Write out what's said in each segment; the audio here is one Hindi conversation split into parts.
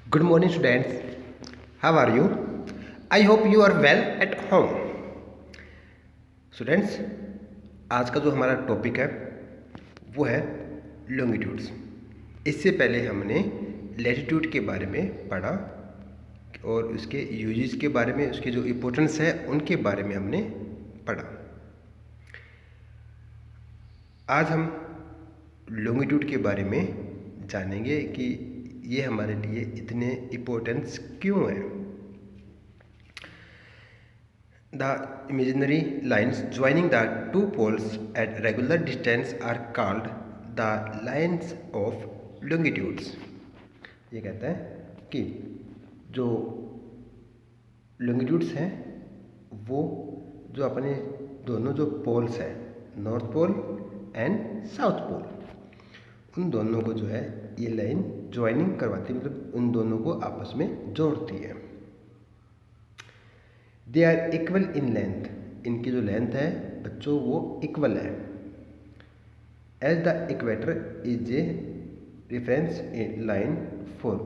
Good morning, students. How are you? I hope you are well at home. Students, आज का जो हमारा टॉपिक है वो है लॉन्गिट्यूड्स। इससे पहले हमने लैटिट्यूड के बारे में पढ़ा और उसके यूजेस के बारे में, उसकी जो इम्पोर्टेंस है उनके बारे में हमने पढ़ा। आज हम लॉन्गिट्यूड के बारे में जानेंगे कि ये हमारे लिए इतने इम्पोर्टेंस क्यों है। The imaginary lines joining the two poles at regular distance are called the lines of longitudes। ये कहता है कि जो longitudes हैं वो जो अपने दोनों जो पोल्स हैं, north pole and south pole, उन दोनों को जो है ये लाइन ज्वाइनिंग करवाती है, मतलब उन दोनों को आपस में जोड़ती है। They are equal in length, इनकी जो लेंथ है बच्चों वो इक्वल है। As the equator is a reference line for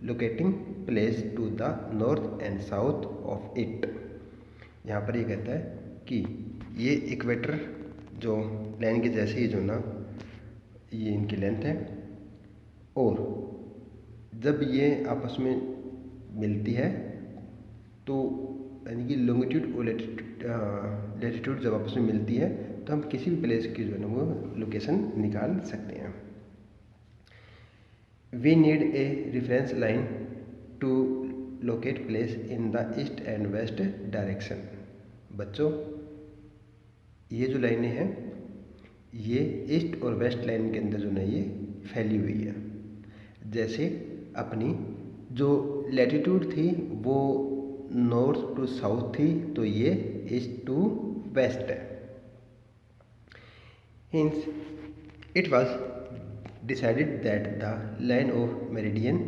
locating place to the north and south of it. यहाँ पर ये कहता है कि ये इक्वेटर जो लाइन के जैसे ही जो ना ये इनकी लेंथ है, और जब ये आपस में मिलती है तो यानी कि लॉन्गिट्यूड और लैटिट्यूड जब आपस में मिलती है तो हम किसी भी प्लेस की जो है ना वो लोकेशन निकाल सकते हैं। We need a reference line to locate place in the east and west direction. बच्चों, ये जो लाइनें हैं ये ईस्ट और वेस्ट लाइन के अंदर जो है ये फैली हुई है। जैसे अपनी जो लैटिट्यूड थी वो नॉर्थ टू साउथ थी, तो ये ईस्ट टू वेस्ट है। Hence it was decided that the line of meridian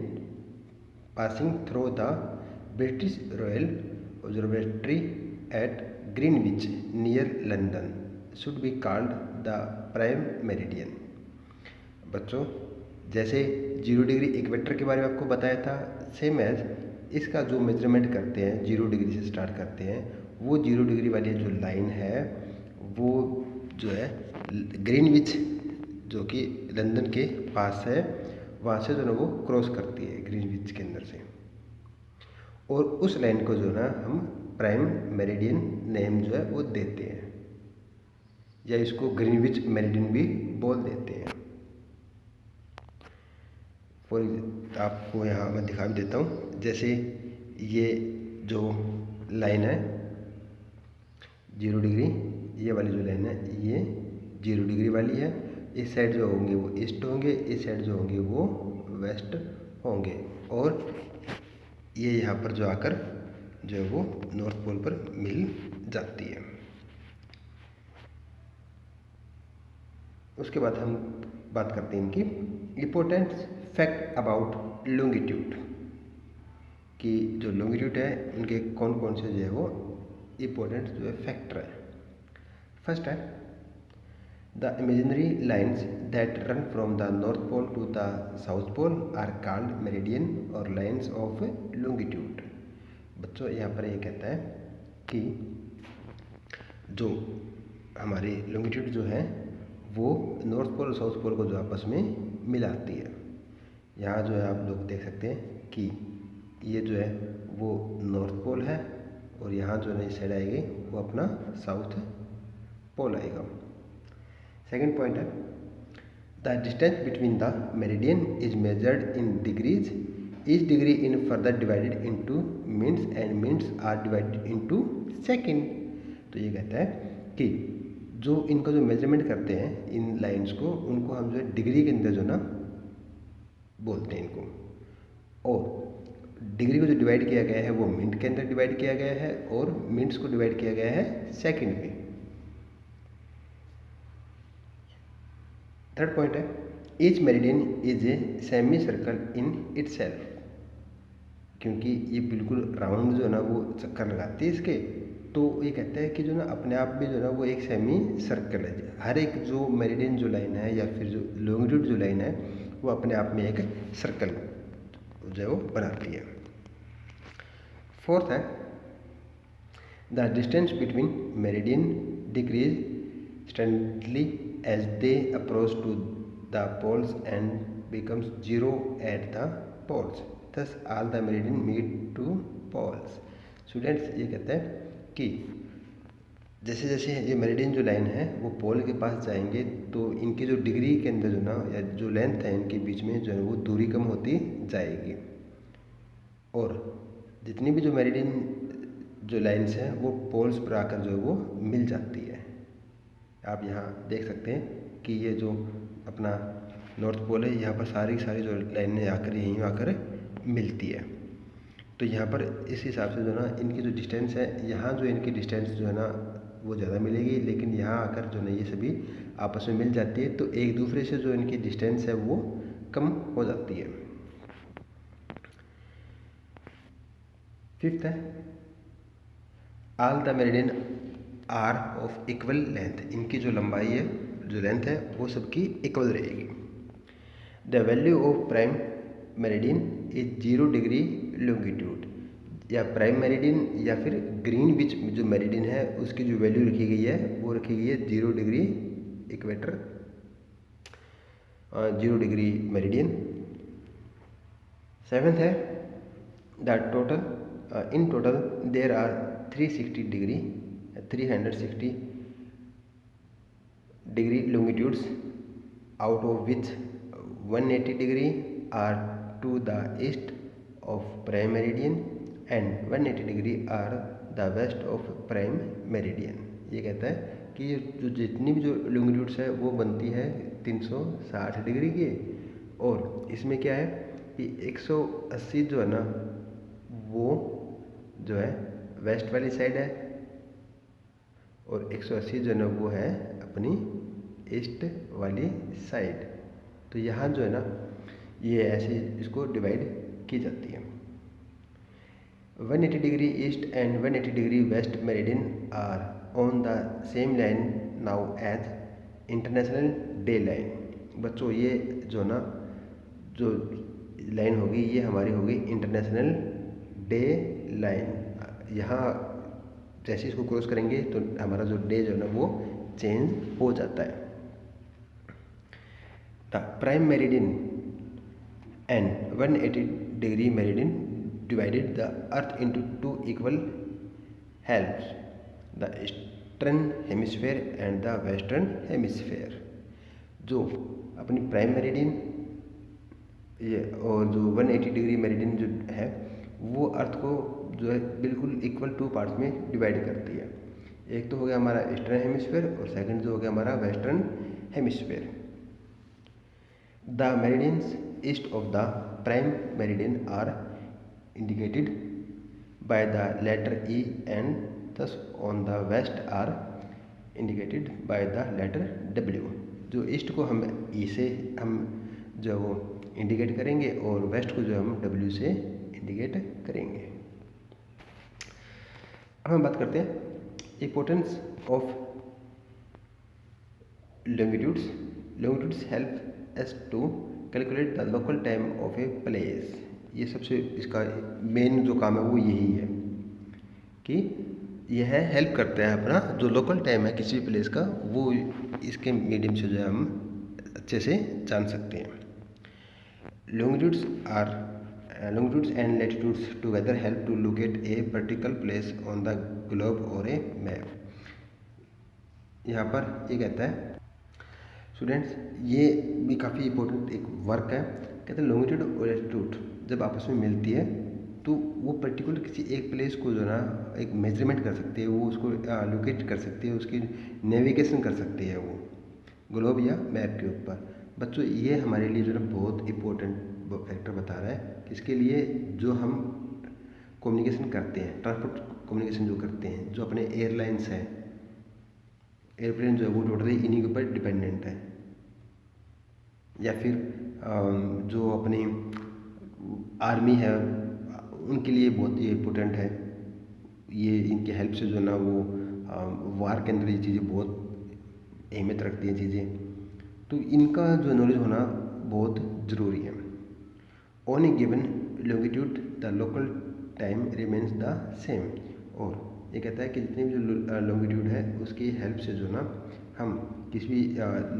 passing through the British royal observatory at Greenwich near London should be called the prime meridian. बच्चों, जैसे 0 डिग्री इक्वेटर के बारे में आपको बताया था, सेम एज इसका जो मेजरमेंट करते हैं 0 डिग्री से स्टार्ट करते हैं, वो 0 डिग्री वाली जो लाइन है वो जो है ग्रीनविच जो कि लंदन के पास है, वहाँ से जो है वो क्रॉस करती है ग्रीनविच के अंदर से, और उस लाइन को जो है हम प्राइम मेरिडियन नेम जो है वो देते हैं, या इसको ग्रीनविच मेरिडियन भी बोल देते हैं। फॉर आपको यहाँ मैं दिखा भी देता हूँ। जैसे ये जो लाइन है 0 डिग्री, ये वाली जो लाइन है ये 0 डिग्री वाली है। इस साइड जो होंगे वो ईस्ट होंगे, इस साइड जो होंगे वो वेस्ट होंगे, और ये यहाँ पर जो आकर जो है वो नॉर्थ पोल पर मिल जाती है। उसके बाद हम बात करते हैं इनकी इम्पोर्टेंट फैक्ट अबाउट लॉन्गिट्यूड, कि जो लॉन्गिट्यूड है उनके कौन कौन से जो है वो इम्पोर्टेंट जो है फैक्टर है। फर्स्ट है the imaginary lines that run from the north pole to the south pole are called meridian और लाइन्स ऑफ लॉन्गिट्यूड। बच्चों, यहाँ पर ये कहता है कि जो हमारी लॉन्गिट्यूड जो है वो नॉर्थ पोल और साउथ पोल को जो आपस में मिलाती है। यहाँ जो है आप लोग देख सकते हैं कि ये जो है वो नॉर्थ पोल है, और यहाँ जो है इस साइड आएगी वो अपना साउथ पोल आएगा। सेकंड पॉइंट है the distance between the meridian is measured in degrees, each degree in further divided into minutes and minutes are divided into second. तो ये कहता है कि जो इनका जो मेजरमेंट करते हैं इन लाइंस को, उनको हम जो है डिग्री के अंदर जो ना बोलते हैं इनको, और डिग्री को जो डिवाइड किया गया है वो मिनट के अंदर डिवाइड किया गया है, और मिनट्स को डिवाइड किया गया है सेकंड में। थर्ड पॉइंट है each meridian is a semi circle in itself, क्योंकि ये बिल्कुल राउंड जो है ना वो चक्कर लगाती है इसके, तो ये कहता है कि जो ना अपने आप में जो है ना वो एक सेमी सर्कल है। हर एक जो मेरिडियन जो लाइन है या फिर जो लॉन्गिट्यूड जो लाइन है वो अपने आप में एक सर्कल जो है वो बनाती है। फोर्थ है the distance between meridian decreases standardly as they approach to the poles and becomes zero at the poles, thus all the meridian meet to poles। Students ये कहते हैं कि जैसे जैसे ये मेरिडियन जो लाइन है वो पोल के पास जाएंगे तो इनकी जो डिग्री के अंदर जो ना या जो लेंथ है इनके बीच में जो है वो दूरी कम होती जाएगी, और जितनी भी जो मेरिडियन जो लाइन्स हैं वो पोल्स पर आकर जो है वो मिल जाती है। आप यहाँ देख सकते हैं कि ये जो अपना नॉर्थ पोल है यहाँ पर सारी जो लाइनें आकर यहीं आकर मिलती है। तो यहाँ पर इस हिसाब से जो ना इनकी जो डिस्टेंस है, यहाँ जो इनकी डिस्टेंस जो है ना वो ज़्यादा मिलेगी, लेकिन यहाँ आकर जो ना ये सभी आपस में मिल जाती है, तो एक दूसरे से जो इनकी डिस्टेंस है वो कम हो जाती है। फिफ्थ है all the meridian are of equal length. इनकी जो लंबाई है, जो लेंथ है वो सबकी इक्वल रहेगी। The value of prime meridian is 0 degree longitude, या प्राइम मेरिडियन या फिर ग्रीनविच जो मेरिडियन है उसकी जो वैल्यू रखी गई है वो रखी गई है 0 degree equator, 0 degree meridian. Seventh है the total in total there are 360 degree longitudes, out of which 180 degree are to the east of prime meridian and 180 degree are the west of prime meridian। ये कहता है कि ये जो जितनी भी जो longitudes है वो बनती है 360 डिग्री की, और इसमें क्या है कि 180 जो है ना वो जो है वेस्ट वाली साइड है, और 180 जो है ना वो है अपनी ईस्ट वाली साइड। तो यहाँ जो है ना ये ऐसे इसको डिवाइड की जाती है। 180 degree east and 180 degree west meridian are on the same line now as international day line. बच्चों ये जो ना जो लाइन होगी ये हमारी होगी इंटरनेशनल डे लाइन। यहाँ जैसे इसको क्रॉस करेंगे तो हमारा जो डे जो है ना वो चेंज हो जाता है। The prime meridian and 180 degree meridian divided the earth into 2 equal halves, the eastern hemisphere and the western hemisphere. जो अपनी प्राइम मेरिडियन ये और जो 180 डिग्री मेरिडियन जो है वो अर्थ को जो है बिल्कुल इक्वल 2 पार्ट्स में डिवाइड करती है। एक तो हो गया हमारा ईस्टर्न हेमिस्फेयर और सेकंड जो हो गया हमारा western hemisphere. The meridians east of the prime meridian are indicated by the letter E and thus on the west are indicated by the letter W. जो ईस्ट को हम ई से हम जो वो इंडिकेट करेंगे और वेस्ट को जो हम डब्ल्यू से इंडिकेट करेंगे। अब हम बात करते हैं importance of longitudes। longitudes help us to calculate the local time of a place। ये सबसे इसका मेन जो काम है वो यही है कि यह हेल्प करता है अपना जो लोकल टाइम है किसी भी प्लेस का वो इसके मीडियम से जो है हम अच्छे से जान सकते हैं। longitudes and latitudes together help to locate a particular place on the globe or a map। यहाँ पर ये कहता है स्टूडेंट्स, ये भी काफ़ी इम्पोर्टेंट एक वर्क है। कहते हैं longitude और latitude जब आपस में मिलती है तो वो पर्टिकुलर किसी एक प्लेस को जो ना एक मेजरमेंट कर सकती है, वो उसको लोकेट कर सकती है, उसकी नेविगेशन कर सकती है वो ग्लोब या मैप के ऊपर। बच्चों ये हमारे लिए जो है बहुत इम्पोर्टेंट फैक्टर बता रहा है किसके लिए, जो हम कम्युनिकेशन करते हैं, ट्रांसपोर्ट कम्युनिकेशन जो करते हैं, जो अपने एयरलाइंस हैं, एयरप्लेन जो है वो टोटली इन्हीं के ऊपर डिपेंडेंट है, या फिर जो अपनी आर्मी है उनके लिए बहुत ही इम्पोर्टेंट है। ये इनकी हेल्प से जो ना वो वार के अंदर ये चीज़ें बहुत अहमियत रखती हैं चीज़ें, तो इनका जो नॉलेज होना बहुत ज़रूरी है। On A given longitude the local time remains the same. और ये कहता है कि जितनी भी जो लॉन्गिट्यूड है उसकी हेल्प से जो ना हम किसी भी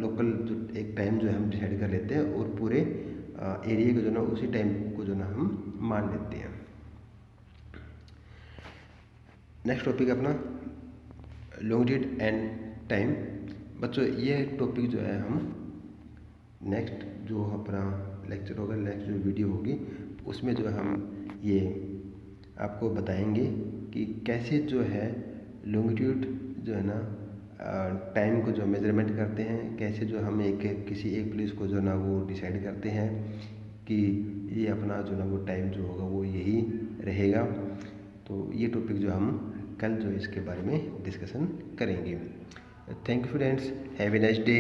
लोकल जो एक टाइम जो है हम डिसाइड कर लेते हैं और पूरे एरिया को जो ना उसी टाइम को जो ना हम मान लेते हैं। नेक्स्ट टॉपिक अपना लॉन्गिट्यूड एंड टाइम। बच्चों ये टॉपिक जो है हम नेक्स्ट जो अपना लेक्चर होगा, नेक्स्ट जो वीडियो होगी उसमें जो हम ये आपको बताएंगे कि कैसे जो है लॉन्गिट्यूड जो है ना टाइम को जो मेजरमेंट करते हैं, कैसे जो हम किसी एक प्लेस को जो ना वो डिसाइड करते हैं कि ये अपना जो ना वो टाइम जो होगा वो यही रहेगा। तो ये टॉपिक जो हम कल जो इसके बारे में डिस्कशन करेंगे। Thank you friends, have a nice day.